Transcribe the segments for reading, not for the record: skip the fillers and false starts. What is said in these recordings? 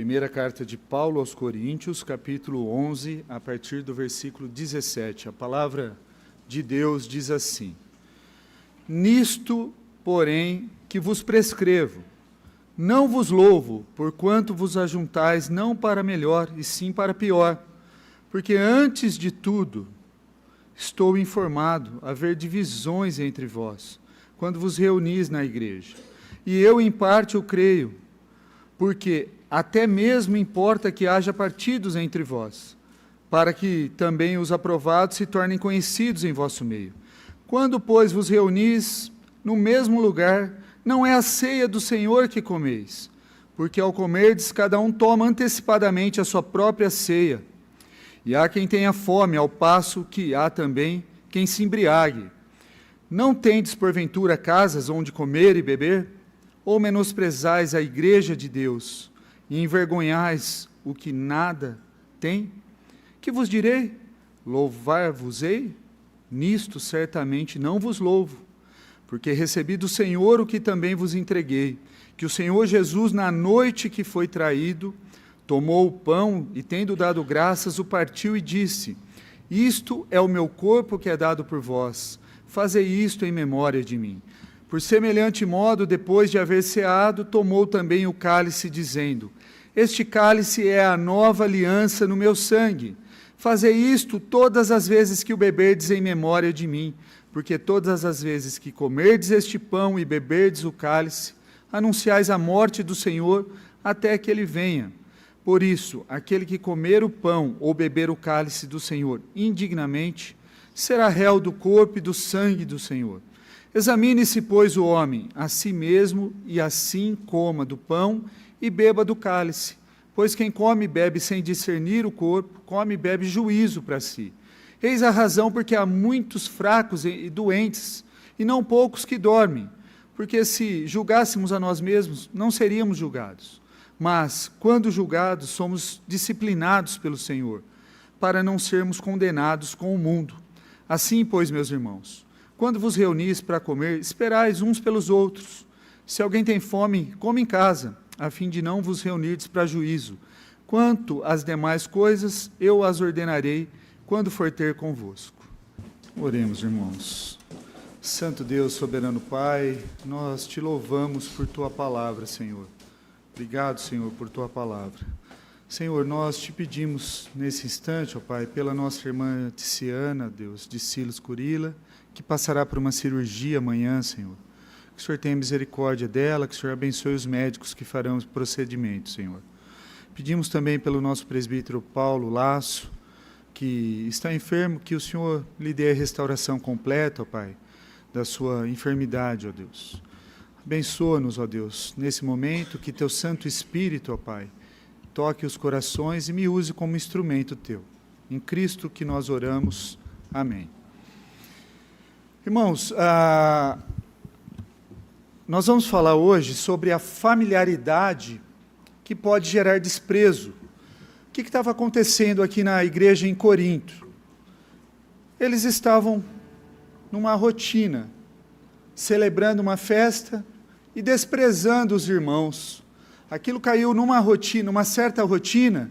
Primeira carta de Paulo aos Coríntios, capítulo 11, a partir do versículo 17. A palavra de Deus diz assim: Nisto, porém, que vos prescrevo, não vos louvo, porquanto vos ajuntais não para melhor, e sim para pior, porque antes de tudo estou informado haver divisões entre vós, quando vos reunis na igreja. E eu, em parte, o creio, porque até mesmo importa que haja partidos entre vós, para que também os aprovados se tornem conhecidos em vosso meio. Quando, pois, vos reunis no mesmo lugar, não é a ceia do Senhor que comeis, porque ao comerdes, cada um toma antecipadamente a sua própria ceia. E há quem tenha fome, ao passo que há também quem se embriague. Não tendes, porventura, casas onde comer e beber? Ou menosprezais a igreja de Deus, e envergonhais o que nada tem? Que vos direi? Louvar-vos-ei? Nisto certamente não vos louvo, porque recebi do Senhor o que também vos entreguei, que o Senhor Jesus, na noite que foi traído, tomou o pão e, tendo dado graças, o partiu e disse: Isto é o meu corpo que é dado por vós, fazei isto em memória de mim. Por semelhante modo, depois de haver ceado, tomou também o cálice, dizendo: Este cálice é a nova aliança no meu sangue. Fazei isto todas as vezes que o beberdes em memória de mim, porque todas as vezes que comerdes este pão e beberdes o cálice, anunciais a morte do Senhor até que ele venha. Por isso, aquele que comer o pão ou beber o cálice do Senhor indignamente, será réu do corpo e do sangue do Senhor. Examine-se, pois, o homem a si mesmo, e assim coma do pão e beba do cálice. Pois quem come e bebe sem discernir o corpo, come e bebe juízo para si. Eis a razão porque há muitos fracos e doentes, e não poucos que dormem. Porque se julgássemos a nós mesmos, não seríamos julgados. Mas, quando julgados, somos disciplinados pelo Senhor, para não sermos condenados com o mundo. Assim, pois, meus irmãos, quando vos reunis para comer, esperais uns pelos outros. Se alguém tem fome, come em casa, a fim de não vos reunirdes para juízo. Quanto às demais coisas, eu as ordenarei quando for ter convosco. Oremos, irmãos. Santo Deus, soberano Pai, nós te louvamos por tua palavra, Senhor. Obrigado, Senhor, por tua palavra. Senhor, nós te pedimos nesse instante, ó Pai, pela nossa irmã Ticiana, Deus, de Silos Curila, que passará por uma cirurgia amanhã, Senhor. Que o Senhor tenha misericórdia dela, que o Senhor abençoe os médicos que farão o procedimento, Senhor. Pedimos também pelo nosso presbítero Paulo Lasso, que está enfermo, que o Senhor lhe dê a restauração completa, ó Pai, da sua enfermidade, ó Deus. Abençoa-nos, ó Deus, nesse momento, que teu Santo Espírito, ó Pai, toque os corações e me use como instrumento teu. Em Cristo que nós oramos. Amém. Irmãos, nós vamos falar hoje sobre a familiaridade que pode gerar desprezo. O que estava acontecendo aqui na igreja em Corinto? Eles estavam numa rotina, celebrando uma festa e desprezando os irmãos. Aquilo caiu numa rotina, uma certa rotina,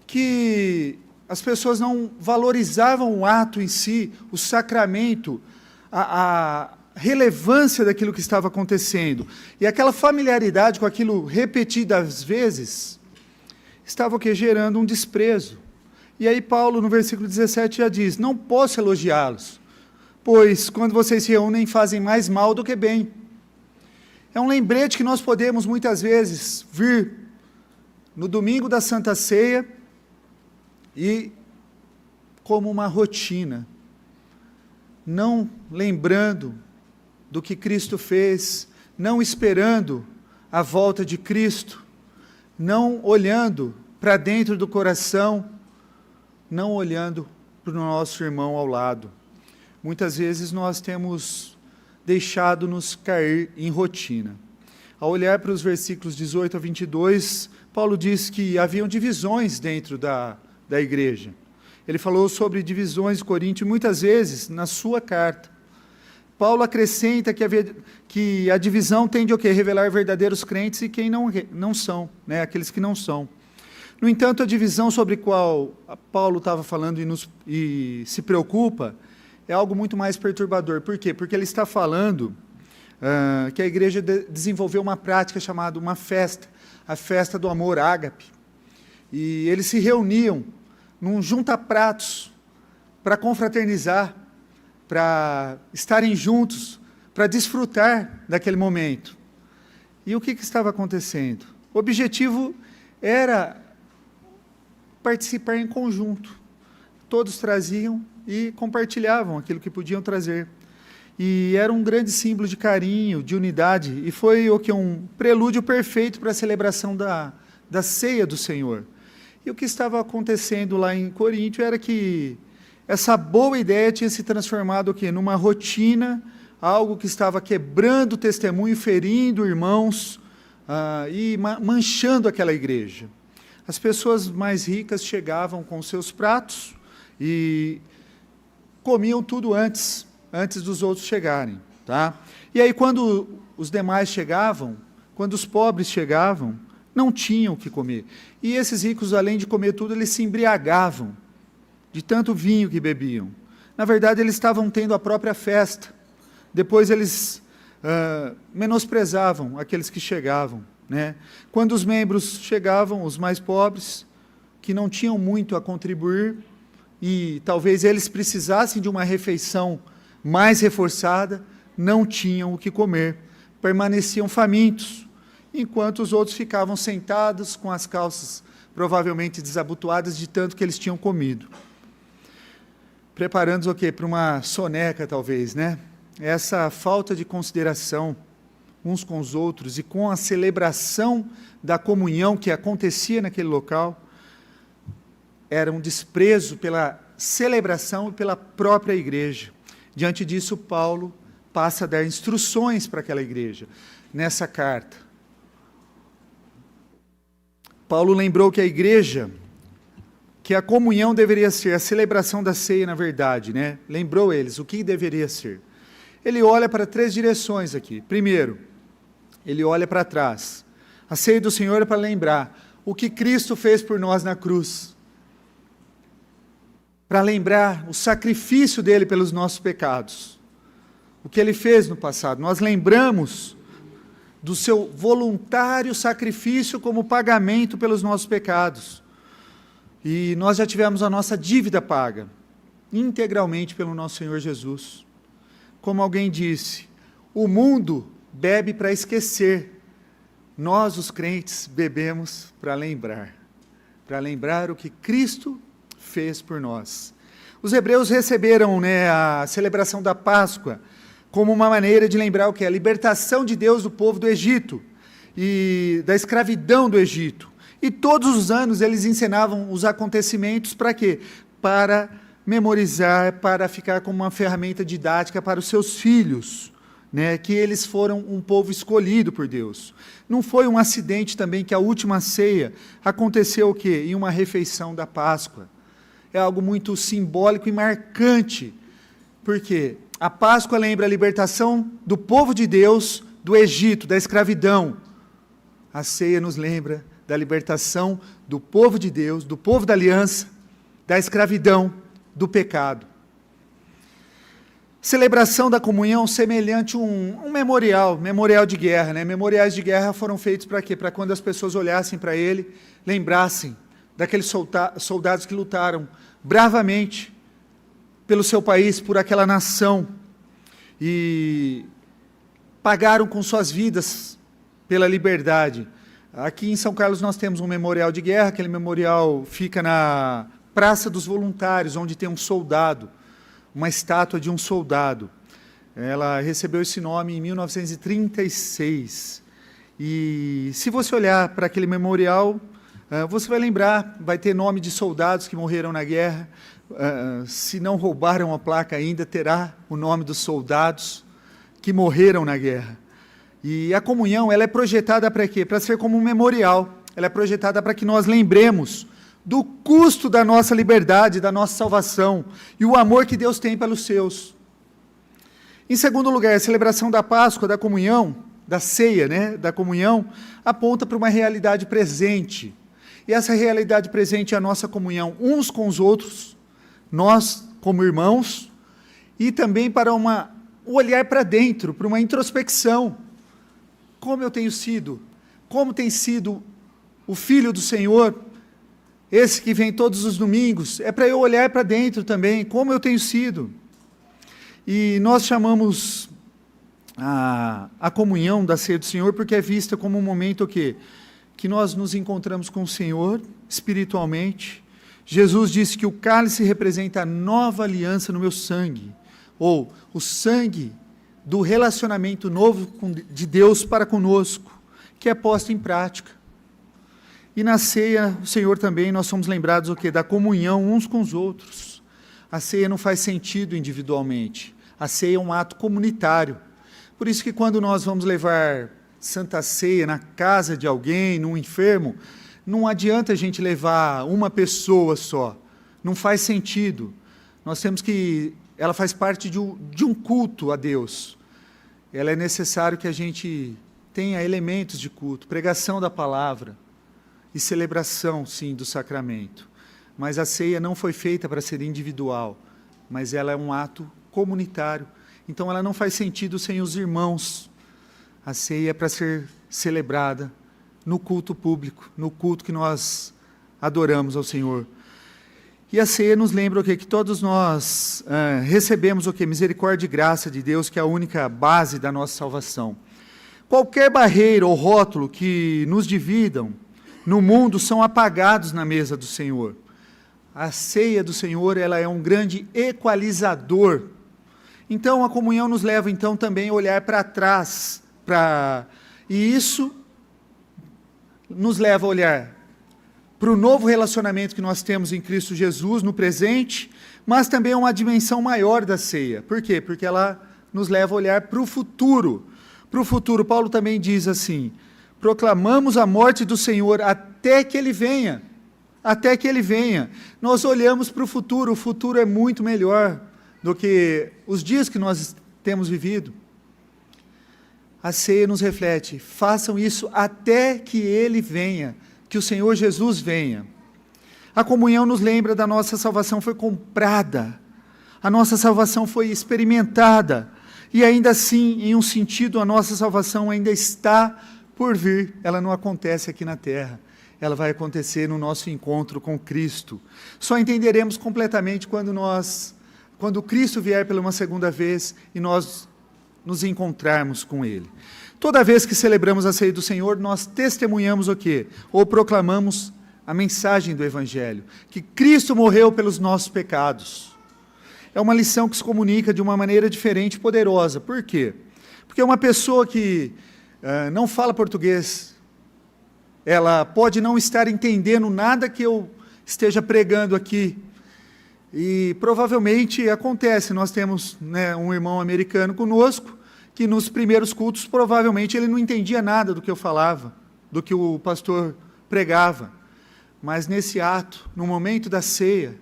que as pessoas não valorizavam o ato em si, o sacramento, a relevância daquilo que estava acontecendo. E aquela familiaridade com aquilo repetidas vezes, estava o quê? Gerando um desprezo. E aí Paulo, no versículo 17, já diz: Não posso elogiá-los, pois quando vocês se reúnem, fazem mais mal do que bem. É um lembrete que nós podemos, muitas vezes, vir no domingo da Santa Ceia e, como uma rotina, não lembrando do que Cristo fez, não esperando a volta de Cristo, não olhando para dentro do coração, não olhando para o nosso irmão ao lado. Muitas vezes nós temos deixado-nos cair em rotina. Ao olhar para os versículos 18 a 22, Paulo diz que haviam divisões dentro da igreja. Ele falou sobre divisões de Corinto muitas vezes na sua carta. Paulo acrescenta que a divisão tende a quê? Revelar verdadeiros crentes e quem não são, né? Aqueles que não são. No entanto, a divisão sobre a qual Paulo estava falando e se preocupa é algo muito mais perturbador. Por quê? Porque ele está falando que a igreja desenvolveu uma prática chamada uma festa, a festa do amor, ágape. E eles se reuniam num junta-pratos para confraternizar, para estarem juntos, para desfrutar daquele momento. E o que estava acontecendo? O objetivo era participar em conjunto. Todos traziam e compartilhavam aquilo que podiam trazer. E era um grande símbolo de carinho, de unidade, e foi um prelúdio perfeito para a celebração da ceia do Senhor. E o que estava acontecendo lá em Coríntio era que essa boa ideia tinha se transformado numa rotina, algo que estava quebrando o testemunho, ferindo irmãos e manchando aquela igreja. As pessoas mais ricas chegavam com seus pratos e comiam tudo antes dos outros chegarem. Tá? E aí, quando os demais chegavam, quando os pobres chegavam, não tinham o que comer. E esses ricos, além de comer tudo, eles se embriagavam de tanto vinho que bebiam. Na verdade, eles estavam tendo a própria festa. Depois eles menosprezavam aqueles que chegavam. Né? Quando os membros chegavam, os mais pobres, que não tinham muito a contribuir, e talvez eles precisassem de uma refeição mais reforçada, não tinham o que comer, permaneciam famintos, enquanto os outros ficavam sentados com as calças provavelmente desabotoadas de tanto que eles tinham comido. Preparando-os o quê? Para uma soneca, talvez, né? Essa falta de consideração uns com os outros e com a celebração da comunhão que acontecia naquele local, era um desprezo pela celebração e pela própria igreja. Diante disso, Paulo passa a dar instruções para aquela igreja, nessa carta. Paulo lembrou que a igreja, que a comunhão deveria ser, a celebração da ceia, na verdade, né? Lembrou eles o que deveria ser. Ele olha para 3 direções aqui. Primeiro, ele olha para trás. A ceia do Senhor é para lembrar o que Cristo fez por nós na cruz. Para lembrar o sacrifício dele pelos nossos pecados. O que ele fez no passado. Nós lembramos do seu voluntário sacrifício como pagamento pelos nossos pecados. E nós já tivemos a nossa dívida paga, integralmente pelo nosso Senhor Jesus. Como alguém disse, o mundo bebe para esquecer, nós os crentes bebemos para lembrar o que Cristo fez por nós. Os hebreus receberam a celebração da Páscoa como uma maneira de lembrar o que? A libertação de Deus do povo do Egito e da escravidão do Egito. E todos os anos eles ensinavam os acontecimentos para quê? Para memorizar, para ficar como uma ferramenta didática para os seus filhos, né? Que eles foram um povo escolhido por Deus. Não foi um acidente também que a última ceia aconteceu o quê? Em uma refeição da Páscoa. É algo muito simbólico e marcante, porque a Páscoa lembra a libertação do povo de Deus do Egito, da escravidão. A ceia nos lembra da libertação do povo de Deus, do povo da aliança, da escravidão, do pecado. Celebração da comunhão semelhante a um memorial de guerra. Né? Memoriais de guerra foram feitos para quê? Para quando as pessoas olhassem para ele, lembrassem daqueles soldados que lutaram bravamente pelo seu país, por aquela nação, e pagaram com suas vidas pela liberdade. Aqui em São Carlos nós temos um memorial de guerra, aquele memorial fica na Praça dos Voluntários, onde tem um soldado, uma estátua de um soldado. Ela recebeu esse nome em 1936. E se você olhar para aquele memorial, você vai lembrar, vai ter nome de soldados que morreram na guerra. Se não roubaram a placa ainda, terá o nome dos soldados que morreram na guerra. E a comunhão, ela é projetada para quê? Para ser como um memorial. Ela é projetada para que nós lembremos do custo da nossa liberdade, da nossa salvação, e o amor que Deus tem pelos seus. Em segundo lugar, a celebração da Páscoa, da comunhão, da ceia, né, da comunhão, aponta para uma realidade presente. E essa realidade presente é a nossa comunhão uns com os outros, nós como irmãos, e também para o olhar para dentro, para uma introspecção. Como eu tenho sido? Como tem sido o Filho do Senhor? Esse que vem todos os domingos, é para eu olhar para dentro também, como eu tenho sido. E nós chamamos a comunhão da ceia do Senhor, porque é vista como um momento que nós nos encontramos com o Senhor, espiritualmente. Jesus disse que o cálice representa a nova aliança no meu sangue, ou o sangue do relacionamento novo de Deus para conosco, que é posto em prática. E na ceia, o Senhor também, nós somos lembrados o quê? Da comunhão uns com os outros. A ceia não faz sentido individualmente. A ceia é um ato comunitário. Por isso que quando nós vamos levar Santa Ceia na casa de alguém, num enfermo, não adianta a gente levar uma pessoa só. Não faz sentido. Nós temos que... Ela faz parte de um culto a Deus. Ela é necessário que a gente tenha elementos de culto, pregação da palavra, e celebração, sim, do sacramento. Mas a ceia não foi feita para ser individual, mas ela é um ato comunitário. Então ela não faz sentido sem os irmãos. A ceia é para ser celebrada no culto público, no culto que nós adoramos ao Senhor. E a ceia nos lembra o quê? Que todos nós recebemos o quê? Misericórdia e graça de Deus, que é a única base da nossa salvação. Qualquer barreira ou rótulo que nos dividam no mundo são apagados na mesa do Senhor. A ceia do Senhor, ela é um grande equalizador. Então, a comunhão nos leva, então, também a olhar para trás, e isso nos leva a olhar para o novo relacionamento que nós temos em Cristo Jesus, no presente, mas também é uma dimensão maior da ceia. Por quê? Porque ela nos leva a olhar para o futuro. Para o futuro, Paulo também diz assim: proclamamos a morte do Senhor até que Ele venha. Até que Ele venha. Nós olhamos para o futuro é muito melhor do que os dias que nós temos vivido. A ceia nos reflete: façam isso até que Ele venha, que o Senhor Jesus venha. A comunhão nos lembra da nossa salvação foi comprada, a nossa salvação foi experimentada, e ainda assim, em um sentido, a nossa salvação ainda está por vir. Ela não acontece aqui na terra, ela vai acontecer no nosso encontro com Cristo. Só entenderemos completamente quando Cristo vier pela uma segunda vez e nós nos encontrarmos com Ele. Toda vez que celebramos a ceia do Senhor, nós testemunhamos o quê? Ou proclamamos a mensagem do Evangelho, que Cristo morreu pelos nossos pecados. É uma lição que se comunica de uma maneira diferente e poderosa. Por quê? Porque uma pessoa que não fala português, ela pode não estar entendendo nada que eu esteja pregando aqui. E provavelmente acontece, nós temos um irmão americano conosco, que nos primeiros cultos, provavelmente ele não entendia nada do que eu falava, do que o pastor pregava. Mas nesse ato, no momento da ceia,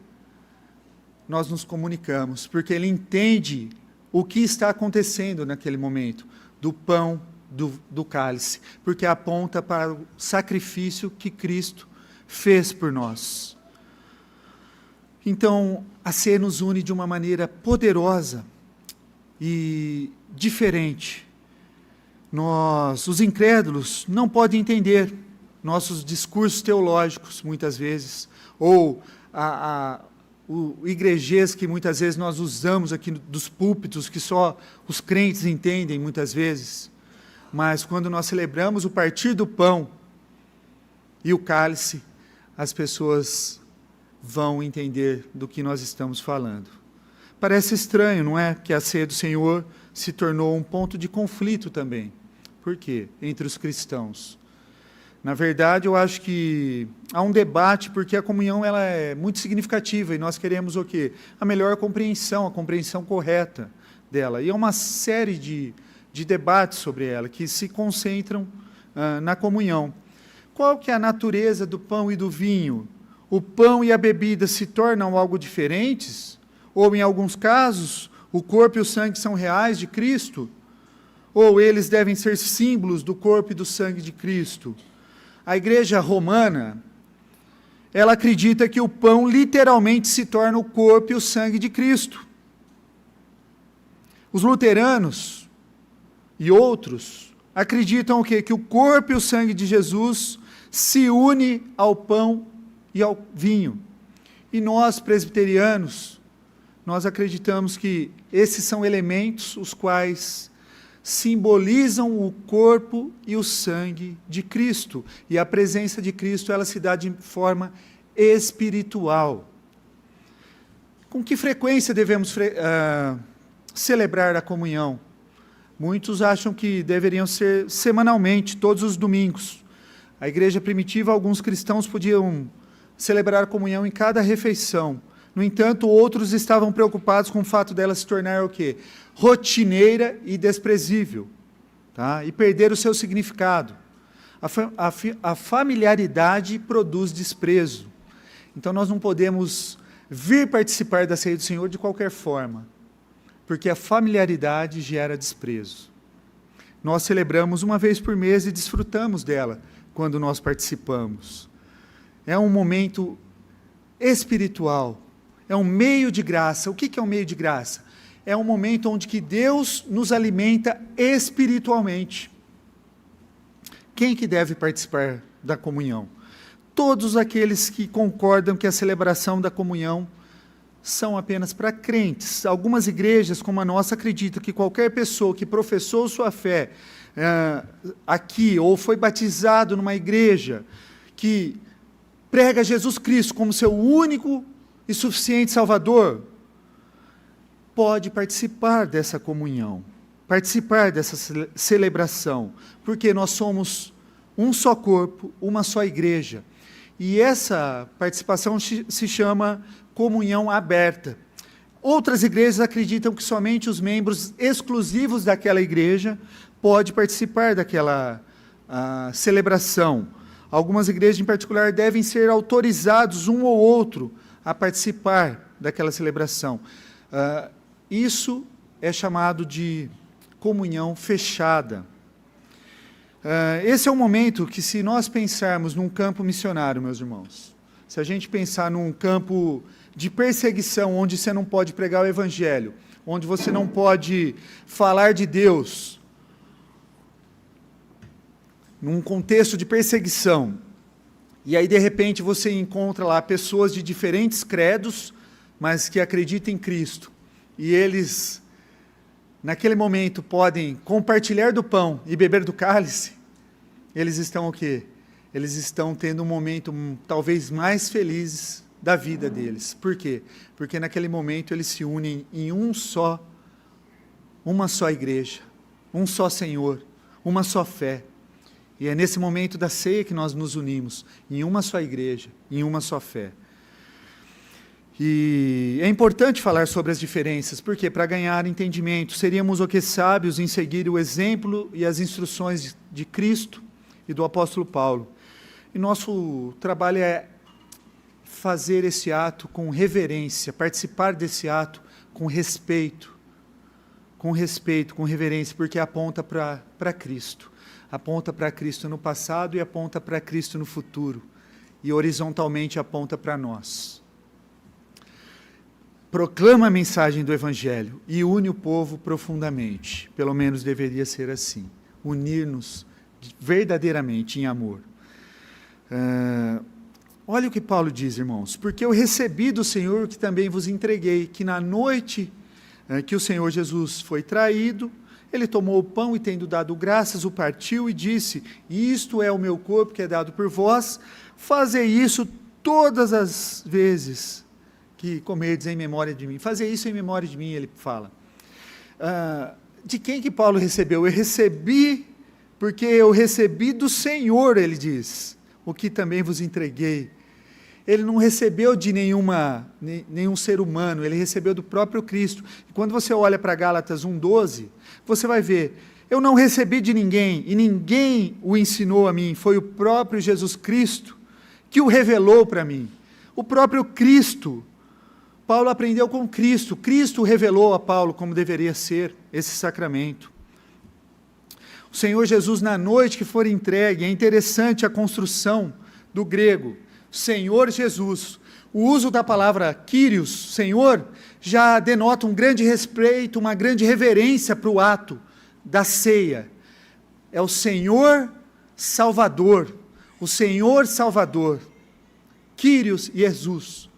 nós nos comunicamos, porque ele entende o que está acontecendo naquele momento, do pão, do cálice, porque aponta para o sacrifício que Cristo fez por nós. Então, a ceia nos une de uma maneira poderosa e diferente. Os incrédulos, não podem entender nossos discursos teológicos, muitas vezes, ou o igrejês que muitas vezes nós usamos aqui dos púlpitos, que só os crentes entendem, muitas vezes. Mas quando nós celebramos o partir do pão e o cálice, as pessoas vão entender do que nós estamos falando. Parece estranho, não é? Que a ceia do Senhor se tornou um ponto de conflito também. Por quê? Entre os cristãos. Na verdade, eu acho que há um debate, porque a comunhão ela é muito significativa, e nós queremos o quê? A melhor compreensão, a compreensão correta dela. E é uma série de debates sobre ela, que se concentram na comunhão. Qual que é a natureza do pão e do vinho? O pão e a bebida se tornam algo diferentes? Ou, em alguns casos, o corpo e o sangue são reais de Cristo? Ou eles devem ser símbolos do corpo e do sangue de Cristo? A igreja romana, ela acredita que o pão literalmente se torna o corpo e o sangue de Cristo. Os luteranos e outros acreditam o quê? Que o corpo e o sangue de Jesus se une ao pão e ao vinho. E nós, presbiterianos, nós acreditamos que esses são elementos os quais simbolizam o corpo e o sangue de Cristo. E a presença de Cristo, ela se dá de forma espiritual. Com que frequência devemos celebrar a comunhão? Muitos acham que deveriam ser semanalmente, todos os domingos. A igreja primitiva, alguns cristãos podiam celebrar a comunhão em cada refeição. No entanto, outros estavam preocupados com o fato dela se tornar o quê? Rotineira e desprezível, tá? E perder o seu significado. A familiaridade produz desprezo. Então nós não podemos vir participar da ceia do Senhor de qualquer forma, porque a familiaridade gera desprezo. Nós celebramos uma vez por mês e desfrutamos dela quando nós participamos. É um momento espiritual, é um meio de graça. O que é um meio de graça? É um momento onde que Deus nos alimenta espiritualmente. Quem que deve participar da comunhão? Todos aqueles que concordam que a celebração da comunhão são apenas para crentes. Algumas igrejas, como a nossa, acreditam que qualquer pessoa que professou sua fé aqui, ou foi batizado numa igreja, que prega Jesus Cristo como seu único e suficiente Salvador, pode participar dessa comunhão, participar dessa celebração, porque nós somos um só corpo, uma só igreja. E essa participação se chama comunhão aberta. Outras igrejas acreditam que somente os membros exclusivos daquela igreja podem participar daquela celebração. Algumas igrejas em particular devem ser autorizados um ou outro a participar daquela celebração. Isso é chamado de comunhão fechada. Esse é um momento que, se nós pensarmos num campo missionário, meus irmãos, se a gente pensar num campo de perseguição, onde você não pode pregar o evangelho, onde você não pode falar de Deus, num contexto de perseguição, e aí de repente você encontra lá pessoas de diferentes credos, mas que acreditam em Cristo, e eles, naquele momento, podem compartilhar do pão e beber do cálice, eles estão o quê? Eles estão tendo um momento talvez mais feliz da vida deles. Por quê? Porque naquele momento eles se unem em uma só igreja, um só Senhor, uma só fé. E é nesse momento da ceia que nós nos unimos, em uma só igreja, em uma só fé. E é importante falar sobre as diferenças, porque para ganhar entendimento, seríamos o que sábios em seguir o exemplo e as instruções de Cristo e do apóstolo Paulo. E nosso trabalho é fazer esse ato com reverência, participar desse ato com respeito, com reverência, porque aponta para Cristo. Aponta para Cristo no passado e aponta para Cristo no futuro. E horizontalmente aponta para nós. Proclama a mensagem do Evangelho e une o povo profundamente. Pelo menos deveria ser assim. Unir-nos verdadeiramente em amor. Olha o que Paulo diz, irmãos. Porque eu recebi do Senhor que também vos entreguei, que na noite que o Senhor Jesus foi traído, ele tomou o pão e, tendo dado graças, o partiu e disse: isto é o meu corpo que é dado por vós, fazei isso todas as vezes que comerdes em memória de mim. Fazei isso em memória de mim, ele fala. De quem que Paulo recebeu? Eu recebi, porque eu recebi do Senhor, ele diz, o que também vos entreguei. Ele não recebeu de nenhum ser humano, ele recebeu do próprio Cristo. E quando você olha para Gálatas 1,12, você vai ver, eu não recebi de ninguém, e ninguém o ensinou a mim, foi o próprio Jesus Cristo que o revelou para mim. O próprio Cristo, Paulo aprendeu com Cristo, Cristo revelou a Paulo como deveria ser esse sacramento. O Senhor Jesus, na noite que for entregue, é interessante a construção do grego. Senhor Jesus. O uso da palavra Kyrios, Senhor, já denota um grande respeito, uma grande reverência para o ato da ceia. É o Senhor Salvador, o Senhor Salvador, Kyrios Jesus.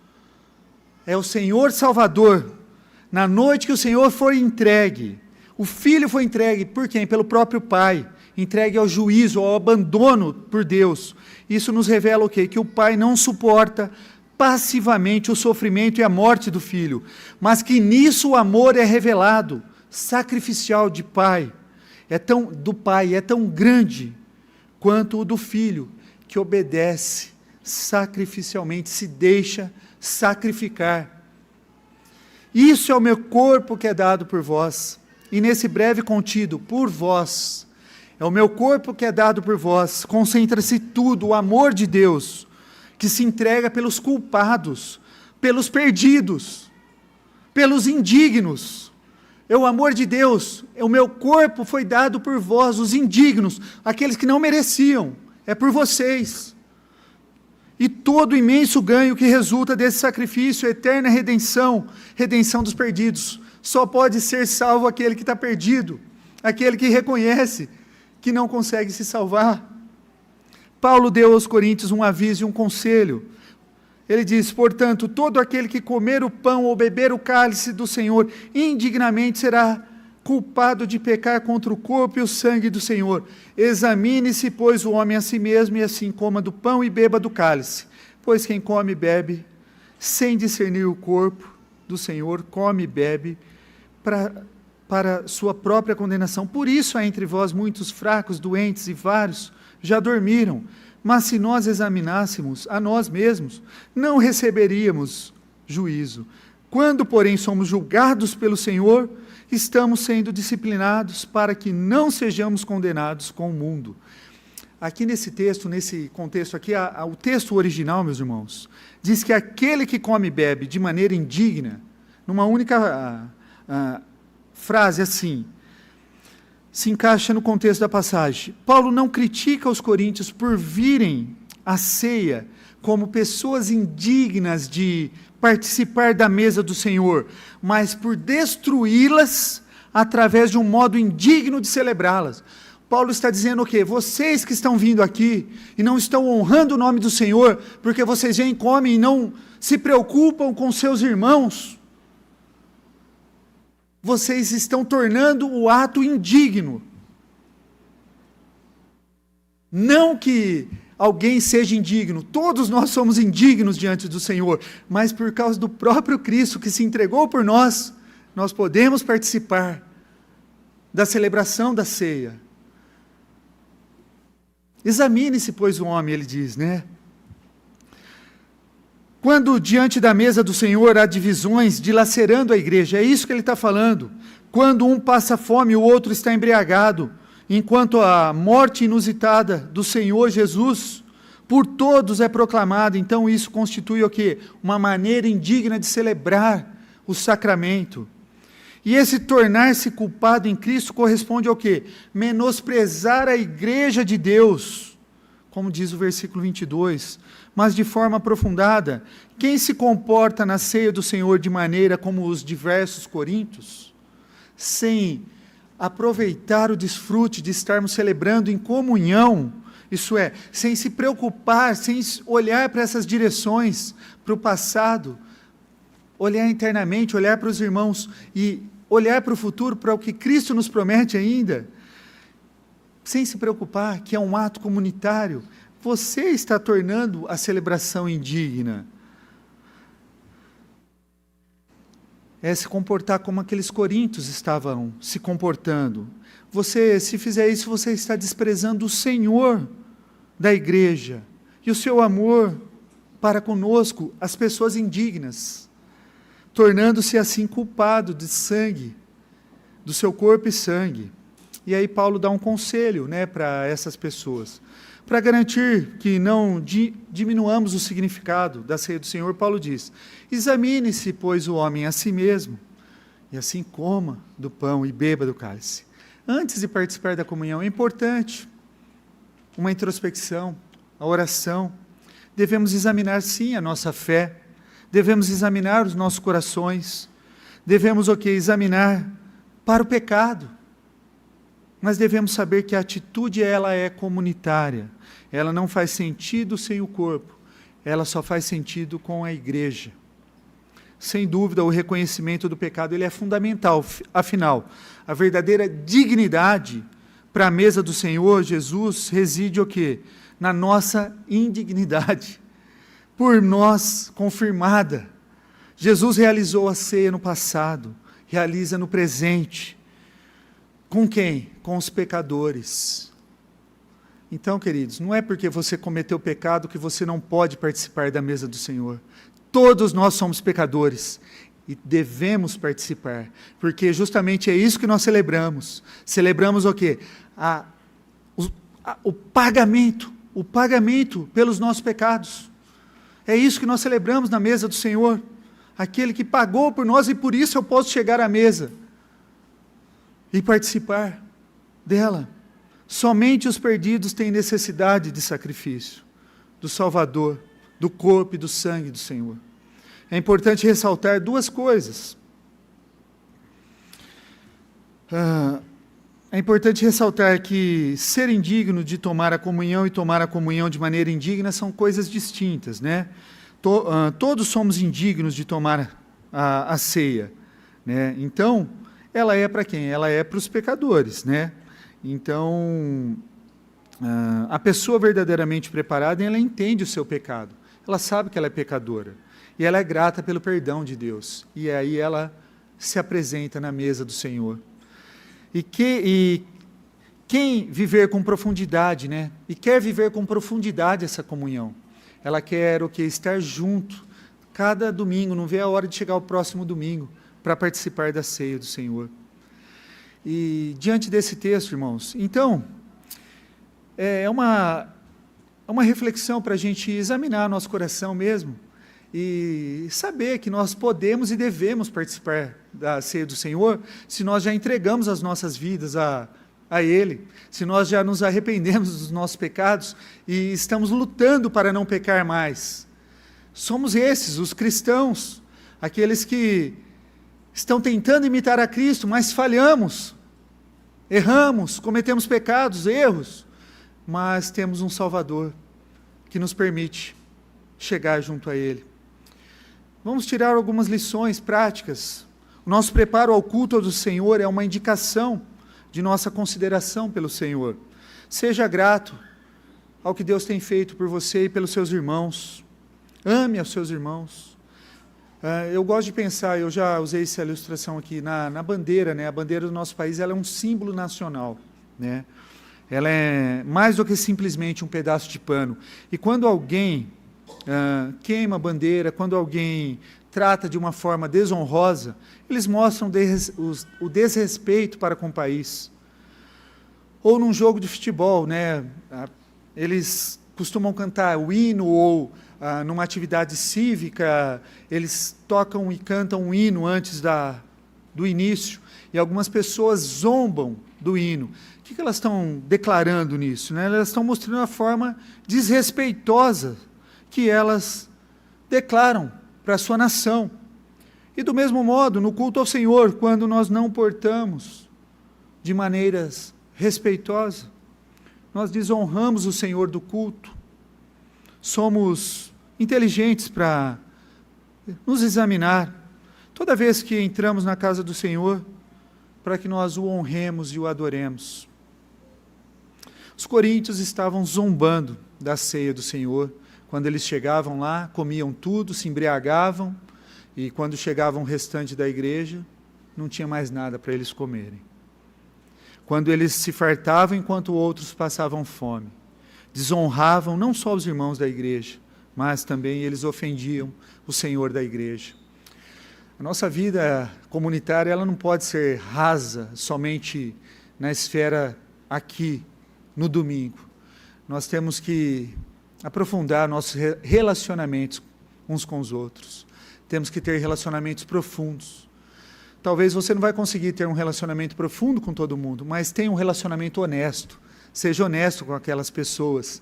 É o Senhor Salvador. Na noite que o Senhor foi entregue, o Filho foi entregue por quem? Pelo próprio Pai, entregue ao juízo, ao abandono por Deus. Isso nos revela o quê? Que o Pai não suporta passivamente o sofrimento e a morte do Filho, mas que nisso o amor é revelado, sacrificial de Pai, do Pai, é tão grande quanto o do Filho, que obedece sacrificialmente, se deixa sacrificar. Isso é o meu corpo que é dado por vós. E nesse breve contido, por vós, é o meu corpo que é dado por vós, concentra-se tudo, o amor de Deus, que se entrega pelos culpados, pelos perdidos, pelos indignos. É o amor de Deus, o meu corpo foi dado por vós, os indignos, aqueles que não mereciam, é por vocês. E todo o imenso ganho que resulta desse sacrifício, a eterna redenção, redenção dos perdidos. Só pode ser salvo aquele que está perdido, aquele que reconhece que não consegue se salvar. Paulo deu aos Coríntios um aviso e um conselho. Ele diz: portanto, todo aquele que comer o pão ou beber o cálice do Senhor indignamente será culpado de pecar contra o corpo e o sangue do Senhor. Examine-se, pois, o homem a si mesmo, e assim coma do pão e beba do cálice. Pois quem come e bebe, sem discernir o corpo do Senhor, come e bebe para sua própria condenação. Por isso há entre vós muitos fracos, doentes e vários já dormiram. Mas se nós examinássemos a nós mesmos, não receberíamos juízo. Quando, porém, somos julgados pelo Senhor, estamos sendo disciplinados para que não sejamos condenados com o mundo. Aqui nesse texto, nesse contexto aqui, o texto original, meus irmãos, diz que aquele que come e bebe de maneira indigna, numa única frase assim, se encaixa no contexto da passagem. Paulo não critica os coríntios por virem à ceia como pessoas indignas de participar da mesa do Senhor, mas por destruí-las através de um modo indigno de celebrá-las. Paulo está dizendo o quê? Vocês que estão vindo aqui e não estão honrando o nome do Senhor, porque vocês vêm, comem e não se preocupam com seus irmãos, vocês estão tornando o ato indigno. Não que alguém seja indigno, todos nós somos indignos diante do Senhor, mas por causa do próprio Cristo que se entregou por nós, nós podemos participar da celebração da ceia. Examine-se, pois, o homem, ele diz, né? Quando diante da mesa do Senhor há divisões dilacerando a igreja, é isso que ele está falando. Quando um passa fome e o outro está embriagado, enquanto a morte inusitada do Senhor Jesus por todos é proclamada, então isso constitui o quê? Uma maneira indigna de celebrar o sacramento. E esse tornar-se culpado em Cristo corresponde ao quê? Menosprezar a igreja de Deus, como diz o versículo 22, mas de forma aprofundada. Quem se comporta na ceia do Senhor de maneira como os diversos coríntios, sem aproveitar o desfrute de estarmos celebrando em comunhão, isso é, sem se preocupar, sem olhar para essas direções, para o passado, olhar internamente, olhar para os irmãos e olhar para o futuro, para o que Cristo nos promete ainda, sem se preocupar que é um ato comunitário, você está tornando a celebração indigna. É se comportar como aqueles coríntios estavam se comportando. Você, se fizer isso, você está desprezando o Senhor da igreja e o seu amor para conosco, as pessoas indignas, tornando-se assim culpado de sangue, do seu corpo e sangue. E aí Paulo dá um conselho, né, para essas pessoas. Para garantir que não diminuamos o significado da ceia do Senhor, Paulo diz: examine-se, pois, o homem a si mesmo, e assim coma do pão e beba do cálice. Antes de participar da comunhão, é importante uma introspecção, a oração. devemos examinar sim a nossa fé, devemos examinar os nossos corações, devemos examinar para o pecado, mas devemos saber que a atitude ela é comunitária, ela não faz sentido sem o corpo, ela só faz sentido com a igreja. Sem dúvida, o reconhecimento do pecado ele é fundamental, afinal, a verdadeira dignidade para a mesa do Senhor Jesus reside o quê? Na nossa indignidade, por nós confirmada. Jesus realizou a ceia no passado, realiza no presente. Com quem? Com os pecadores. Então, queridos, não é porque você cometeu pecado que você não pode participar da mesa do Senhor. Todos nós somos pecadores e devemos participar, porque justamente é isso que nós celebramos. Celebramos o quê? O pagamento pelos nossos pecados. É isso que nós celebramos na mesa do Senhor. Aquele que pagou por nós e por isso eu posso chegar à mesa e participar dela. Somente os perdidos têm necessidade de sacrifício, do Salvador, do corpo e do sangue do Senhor. É importante ressaltar duas coisas. É importante ressaltar que ser indigno de tomar a comunhão e tomar a comunhão de maneira indigna são coisas distintas, né? Todos somos indignos de tomar a ceia, né? Então, ela é para quem? Ela é para os pecadores, né? Então, a pessoa verdadeiramente preparada, ela entende o seu pecado. Ela sabe que ela é pecadora. E ela é grata pelo perdão de Deus. E aí ela se apresenta na mesa do Senhor. E quem viver com profundidade, né? E quer viver com profundidade essa comunhão. Ela quer o quê? Estar junto. Cada domingo, não vê a hora de chegar o próximo domingo para participar da ceia do Senhor. E diante desse texto, irmãos, então, é uma reflexão para a gente examinar nosso coração mesmo e saber que nós podemos e devemos participar da ceia do Senhor se nós já entregamos as nossas vidas a Ele, se nós já nos arrependemos dos nossos pecados e estamos lutando para não pecar mais. Somos esses, os cristãos, aqueles que estão tentando imitar a Cristo, mas falhamos, erramos, cometemos pecados, erros, mas temos um Salvador que nos permite chegar junto a Ele. Vamos tirar algumas lições práticas. O nosso preparo ao culto do Senhor é uma indicação de nossa consideração pelo Senhor. Seja grato ao que Deus tem feito por você e pelos seus irmãos. Ame aos seus irmãos. Eu gosto de pensar, eu já usei essa ilustração aqui, na bandeira, né? A bandeira do nosso país ela é um símbolo nacional, né? Ela é mais do que simplesmente um pedaço de pano. E quando alguém queima a bandeira, quando alguém trata de uma forma desonrosa, eles mostram o desrespeito para com o país. Ou num jogo de futebol, né? Eles costumam cantar o hino ou numa atividade cívica, eles tocam e cantam um hino antes do início, e algumas pessoas zombam do hino. O que elas estão declarando nisso? Né? Elas estão mostrando a forma desrespeitosa que elas declaram para a sua nação. E do mesmo modo, no culto ao Senhor, quando nós não portamos de maneiras respeitosas, nós desonramos o Senhor do culto. Somos inteligentes para nos examinar toda vez que entramos na casa do Senhor, para que nós o honremos e o adoremos. Os coríntios estavam zombando da ceia do Senhor. Quando eles chegavam lá, comiam tudo, se embriagavam, e quando chegavam o restante da igreja, não tinha mais nada para eles comerem. Quando eles se fartavam enquanto outros passavam fome, desonravam não só os irmãos da igreja, mas também eles ofendiam o Senhor da igreja. A nossa vida comunitária ela não pode ser rasa somente na esfera aqui, no domingo. Nós temos que aprofundar nossos relacionamentos uns com os outros. Temos que ter relacionamentos profundos. Talvez você não vai conseguir ter um relacionamento profundo com todo mundo, mas tenha um relacionamento honesto. Seja honesto com aquelas pessoas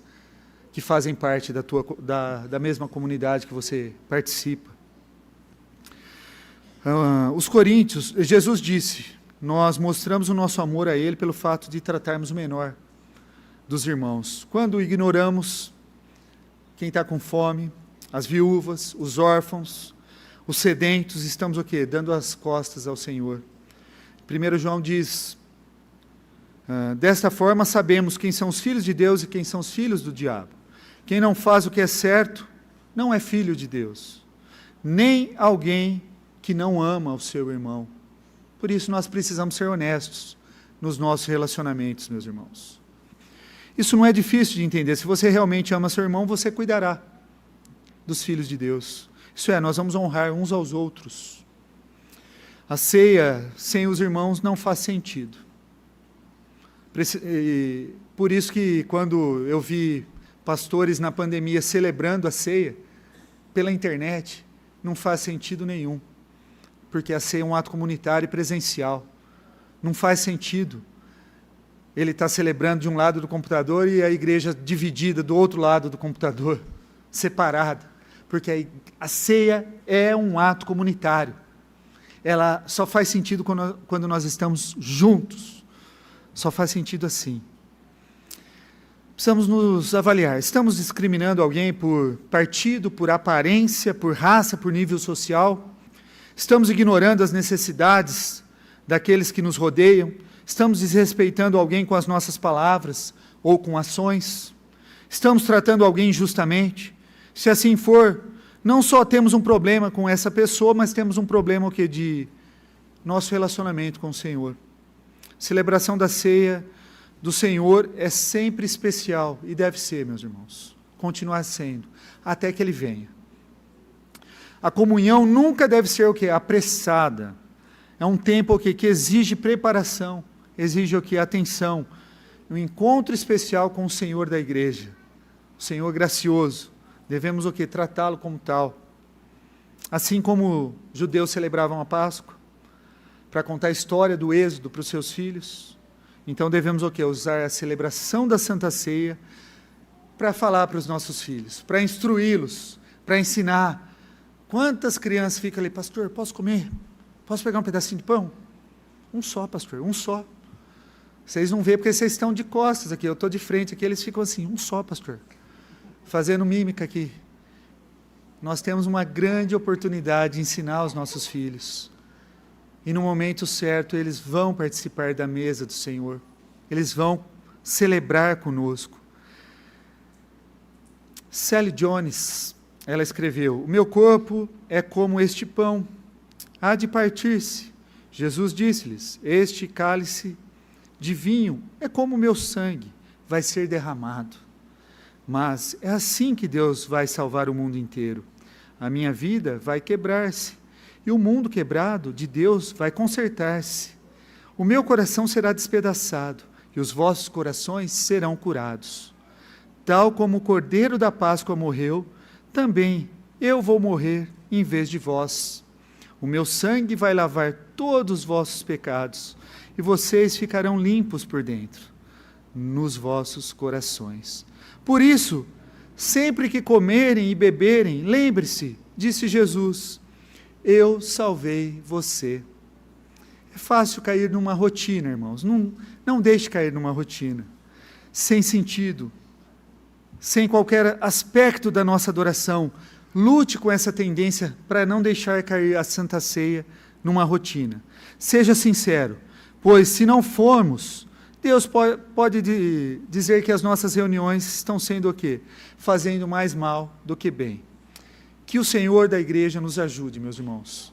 que fazem parte da mesma comunidade que você participa. Os coríntios, Jesus disse, nós mostramos o nosso amor a Ele pelo fato de tratarmos o menor dos irmãos. Quando ignoramos quem está com fome, as viúvas, os órfãos, os sedentos, estamos o quê? Dando as costas ao Senhor. 1 João diz, desta forma sabemos quem são os filhos de Deus e quem são os filhos do diabo. Quem não faz o que é certo, não é filho de Deus, nem alguém que não ama o seu irmão. Por isso nós precisamos ser honestos nos nossos relacionamentos, meus irmãos. Isso não é difícil de entender. Se você realmente ama seu irmão, você cuidará dos filhos de Deus. Isso é, nós vamos honrar uns aos outros. A ceia sem os irmãos não faz sentido. Por isso que quando eu vi pastores na pandemia celebrando a ceia pela internet, não faz sentido nenhum. Porque a ceia é um ato comunitário e presencial. Não faz sentido ele está celebrando de um lado do computador e a igreja dividida do outro lado do computador, separada. Porque a ceia é um ato comunitário. Ela só faz sentido quando nós estamos juntos. Só faz sentido assim. Precisamos nos avaliar. Estamos discriminando alguém por partido, por aparência, por raça, por nível social? Estamos ignorando as necessidades daqueles que nos rodeiam? Estamos desrespeitando alguém com as nossas palavras ou com ações? Estamos tratando alguém injustamente? Se assim for, não só temos um problema com essa pessoa, mas temos um problema de nosso relacionamento com o Senhor. Celebração da ceia do Senhor é sempre especial, e deve ser, meus irmãos, continuar sendo, até que Ele venha. A comunhão nunca deve ser apressada. É um tempo que exige preparação, exige atenção, um encontro especial com o Senhor da igreja, o Senhor gracioso. Devemos tratá-lo como tal. Assim como os judeus celebravam a Páscoa, para contar a história do êxodo para os seus filhos, então devemos usar a celebração da Santa Ceia para falar para os nossos filhos, para instruí-los, para ensinar. Quantas crianças ficam ali, pastor, posso comer? Posso pegar um pedacinho de pão? Um só, pastor, um só. Vocês não veem porque vocês estão de costas aqui, eu estou de frente aqui, eles ficam assim, um só, pastor. Fazendo mímica aqui. Nós temos uma grande oportunidade de ensinar os nossos filhos. E no momento certo, eles vão participar da mesa do Senhor. Eles vão celebrar conosco. Sally Jones, ela escreveu, o meu corpo é como este pão, há de partir-se. Jesus disse-lhes, este cálice de vinho é como o meu sangue, vai ser derramado. Mas é assim que Deus vai salvar o mundo inteiro. A minha vida vai quebrar-se, e o mundo quebrado de Deus vai consertar-se. O meu coração será despedaçado, e os vossos corações serão curados. Tal como o Cordeiro da Páscoa morreu, também eu vou morrer em vez de vós. O meu sangue vai lavar todos os vossos pecados, e vocês ficarão limpos por dentro, nos vossos corações. Por isso, sempre que comerem e beberem, lembre-se, disse Jesus, eu salvei você. É fácil cair numa rotina, irmãos. Não deixe cair numa rotina, sem sentido, sem qualquer aspecto da nossa adoração. Lute com essa tendência para não deixar cair a Santa Ceia numa rotina. Seja sincero, pois se não formos, Deus pode dizer que as nossas reuniões estão sendo o quê? Fazendo mais mal do que bem. Que o Senhor da igreja nos ajude, meus irmãos.